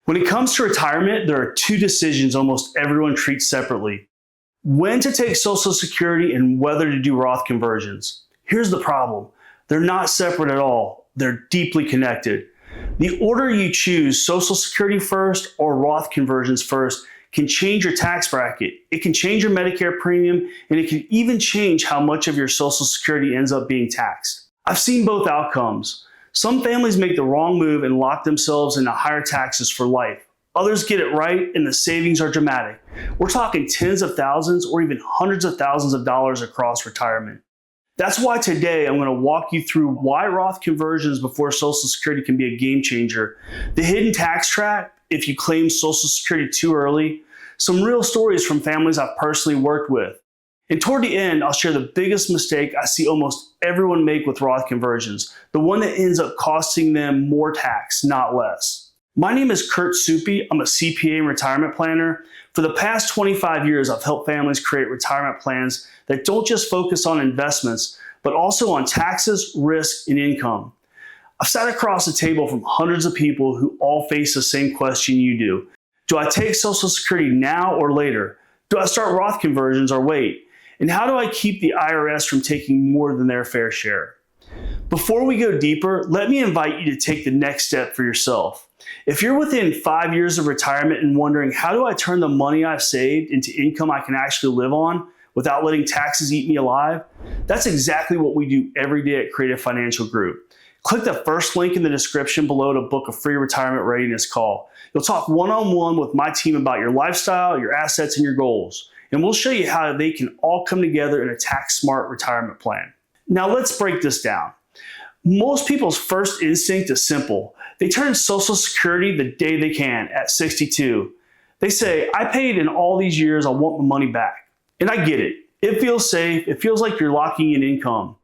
When it comes to retirement, there are two decisions almost everyone treats separately: when to take Social Security and whether to do Roth conversions. Here's the problem: they're not separate at all. They're deeply connected. The order you choose, Social Security first or Roth conversions first, can change your tax bracket. It can change your Medicare premium, and it can even change how much of your Social Security ends up being taxed. I've seen both outcomes. Some families make the wrong move and lock themselves into higher taxes for life. Others get it right and the savings are dramatic. We're talking tens of thousands or even hundreds of thousands of dollars across retirement. That's why today I'm going to walk you through why Roth conversions before Social Security can be a game changer, the hidden tax trap if you claim Social Security too early, some real stories from families I've personally worked with. And toward the end, I'll share the biggest mistake I see almost everyone make with Roth conversions, the one that ends up costing them more tax, not less. My name is Kurt Soupy. I'm a CPA and retirement planner. For the past 25 years, I've helped families create retirement plans that don't just focus on investments, but also on taxes, risk, and income. I've sat across the table from hundreds of people who all face the same question you do. Do I take Social Security now or later? Do I start Roth conversions or wait? And how do I keep the IRS from taking more than their fair share? Before we go deeper, let me invite you to take the next step for yourself. If you're within 5 years of retirement and wondering, how do I turn the money I've saved into income I can actually live on without letting taxes eat me alive? That's exactly what we do every day at Creative Financial Group. Click the first link in the description below to book a free retirement readiness call. You'll talk one-on-one with my team about your lifestyle, your assets, and your goals. And we'll show you how they can all come together in a tax-smart retirement plan. Now let's break this down. Most people's first instinct is simple. They turn Social Security the day they can, at 62. They say, I paid in all these years, I want my money back. And I get it. It feels safe. It feels like you're locking in income.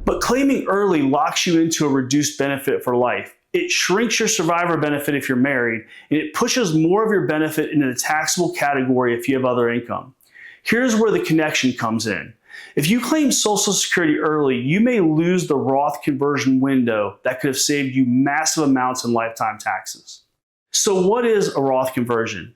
But claiming early locks you into a reduced benefit for life. It shrinks your survivor benefit if you're married, and it pushes more of your benefit into the taxable category if you have other income. Here's where the connection comes in. If you claim Social Security early, you may lose the Roth conversion window that could have saved you massive amounts in lifetime taxes. So what is a Roth conversion?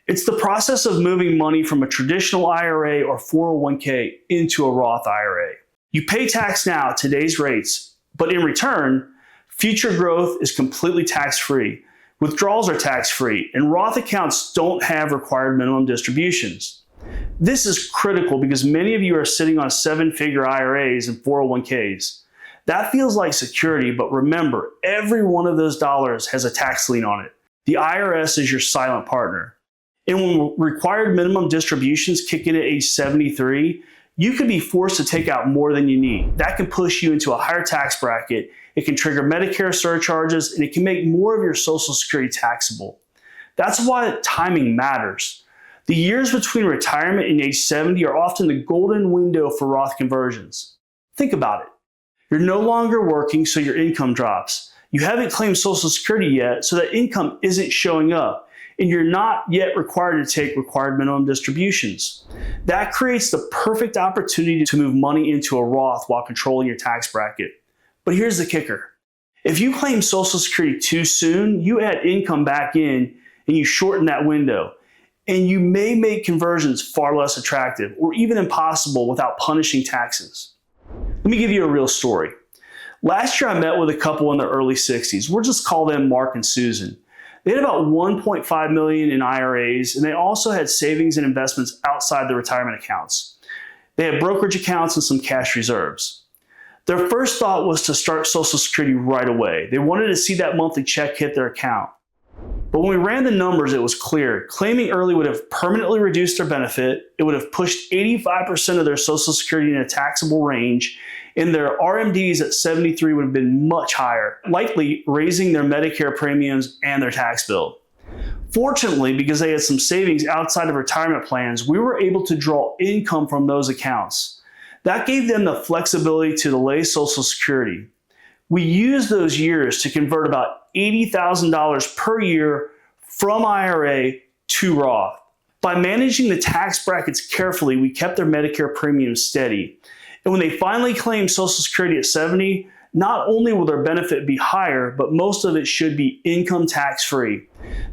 It's the process of moving money from a traditional IRA or 401k into a Roth IRA. You pay tax now at today's rates, but in return, future growth is completely tax-free. Withdrawals are tax-free, and Roth accounts don't have required minimum distributions. This is critical because many of you are sitting on 7-figure IRAs and 401ks. That feels like security, but remember, every one of those dollars has a tax lien on it. The IRS is your silent partner. And when required minimum distributions kick in at age 73, you could be forced to take out more than you need. That can push you into a higher tax bracket. It can trigger Medicare surcharges, and it can make more of your Social Security taxable. That's why timing matters. The years between retirement and age 70 are often the golden window for Roth conversions. Think about it. You're no longer working, so your income drops. You haven't claimed Social Security yet, so that income isn't showing up. And you're not yet required to take required minimum distributions. That creates the perfect opportunity to move money into a Roth while controlling your tax bracket. But here's the kicker. If you claim Social Security too soon, you add income back in and you shorten that window. And you may make conversions far less attractive or even impossible without punishing taxes. Let me give you a real story. Last year I met with a couple in their early 60s. We'll just call them Mark and Susan. They had about $1.5 million in IRAs, and they also had savings and investments outside the retirement accounts. They had brokerage accounts and some cash reserves. Their first thought was to start Social Security right away. They wanted to see that monthly check hit their account. But when we ran the numbers, it was clear. Claiming early would have permanently reduced their benefit. It would have pushed 85% of their Social Security in a taxable range, and their RMDs at 73 would have been much higher, likely raising their Medicare premiums and their tax bill. Fortunately, because they had some savings outside of retirement plans, we were able to draw income from those accounts. That gave them the flexibility to delay Social Security. We used those years to convert about $80,000 per year from IRA to Roth. By managing the tax brackets carefully, we kept their Medicare premiums steady. And when they finally claimed Social Security at 70, not only will their benefit be higher, but most of it should be income tax-free.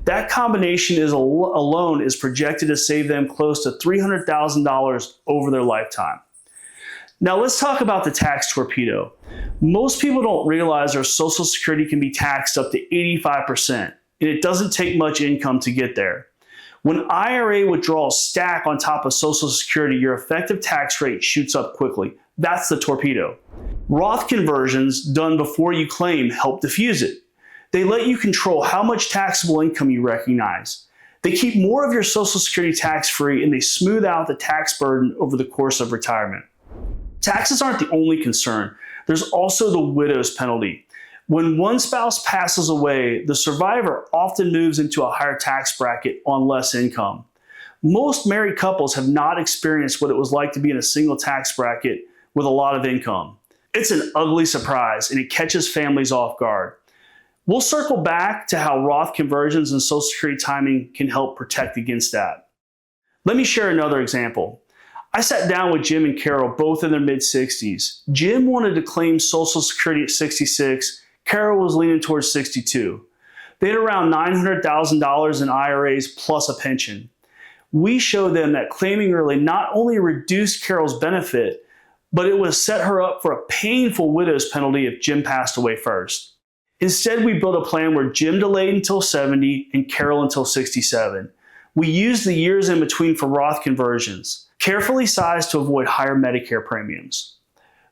That combination alone is projected to save them close to $300,000 over their lifetime. Now let's talk about the tax torpedo. Most people don't realize their Social Security can be taxed up to 85%, and it doesn't take much income to get there. When IRA withdrawals stack on top of Social Security, your effective tax rate shoots up quickly. That's the torpedo. Roth conversions done before you claim help diffuse it. They let you control how much taxable income you recognize. They keep more of your Social Security tax-free, and they smooth out the tax burden over the course of retirement. Taxes aren't the only concern. There's also the widow's penalty. When one spouse passes away, the survivor often moves into a higher tax bracket on less income. Most married couples have not experienced what it was like to be in a single tax bracket with a lot of income. It's an ugly surprise, and it catches families off guard. We'll circle back to how Roth conversions and Social Security timing can help protect against that. Let me share another example. I sat down with Jim and Carol, both in their mid-60s. Jim wanted to claim Social Security at 66. Carol was leaning towards 62. They had around $900,000 in IRAs plus a pension. We showed them that claiming early not only reduced Carol's benefit, but it would set her up for a painful widow's penalty if Jim passed away first. Instead, we built a plan where Jim delayed until 70 and Carol until 67. We used the years in between for Roth conversions, carefully sized to avoid higher Medicare premiums.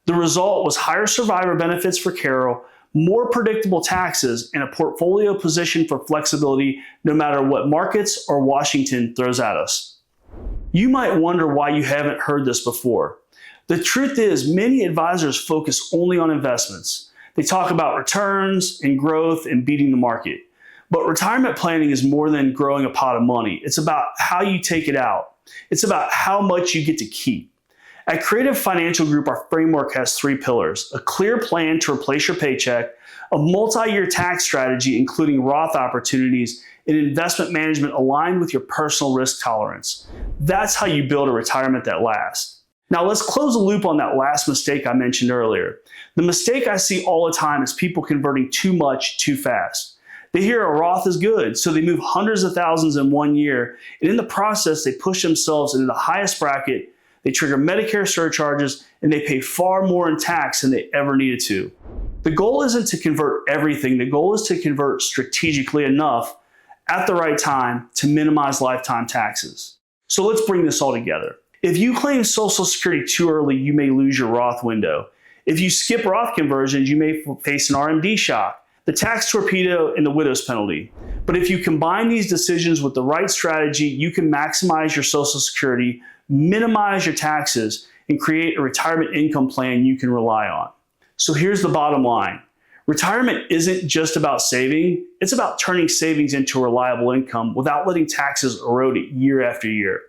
The result was higher survivor benefits for Carol, more predictable taxes, and a portfolio position for flexibility no matter what markets or Washington throws at us. You might wonder why you haven't heard this before. The truth is, many advisors focus only on investments. They talk about returns and growth and beating the market. But retirement planning is more than growing a pot of money. It's about how you take it out. It's about how much you get to keep. At Creative Financial Group, our framework has 3 pillars: a clear plan to replace your paycheck, a multi-year tax strategy, including Roth opportunities, and investment management aligned with your personal risk tolerance. That's how you build a retirement that lasts. Now let's close the loop on that last mistake I mentioned earlier. The mistake I see all the time is people converting too much too fast. They hear a Roth is good, so they move hundreds of thousands in 1 year, and in the process, they push themselves into the highest bracket, they trigger Medicare surcharges, and they pay far more in tax than they ever needed to. The goal isn't to convert everything. The goal is to convert strategically enough at the right time to minimize lifetime taxes. So let's bring this all together. If you claim Social Security too early, you may lose your Roth window. If you skip Roth conversions, you may face an RMD shock, the tax torpedo, and the widow's penalty. But if you combine these decisions with the right strategy, you can maximize your Social Security, minimize your taxes, and create a retirement income plan you can rely on. So here's the bottom line. Retirement isn't just about saving, it's about turning savings into reliable income without letting taxes erode it year after year.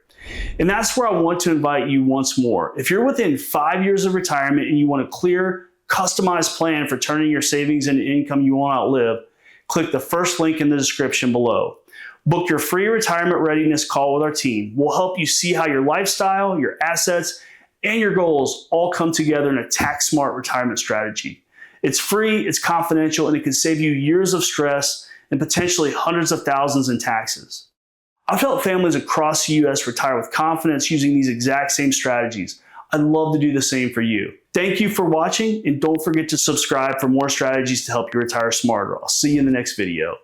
And that's where I want to invite you once more. If you're within 5 years of retirement and you want a clear, customized plan for turning your savings into income you won't outlive, click the first link in the description below. Book your free retirement readiness call with our team. We'll help you see how your lifestyle, your assets, and your goals all come together in a tax-smart retirement strategy. It's free, it's confidential, and it can save you years of stress and potentially hundreds of thousands in taxes. I've helped families across the U.S. retire with confidence using these exact same strategies. I'd love to do the same for you. Thank you for watching, and don't forget to subscribe for more strategies to help you retire smarter. I'll see you in the next video.